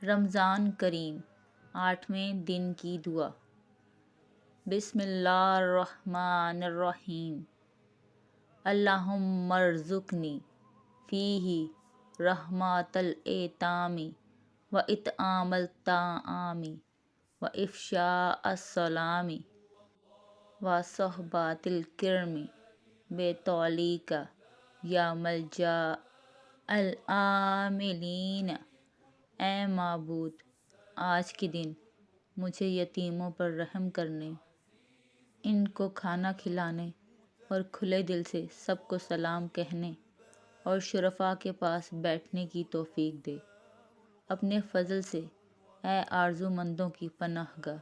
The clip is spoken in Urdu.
رمضان کریم 8ویں دن کی دعا۔ بسم اللہ الرحمن الرحیم۔ اللہم ارزقنی فیہ رحمۃ الایتام و اطعام الطعام و افشاء السلام و صحبۃ الکرام بطولک یا ملجا العاملین۔ اے معبود، آج کے دن مجھے یتیموں پر رحم کرنے، ان کو کھانا کھلانے اور کھلے دل سے سب کو سلام کہنے اور شرفاء کے پاس بیٹھنے کی توفیق دے۔ اپنے فضل سے اے آرزو مندوں کی پناہ گاہ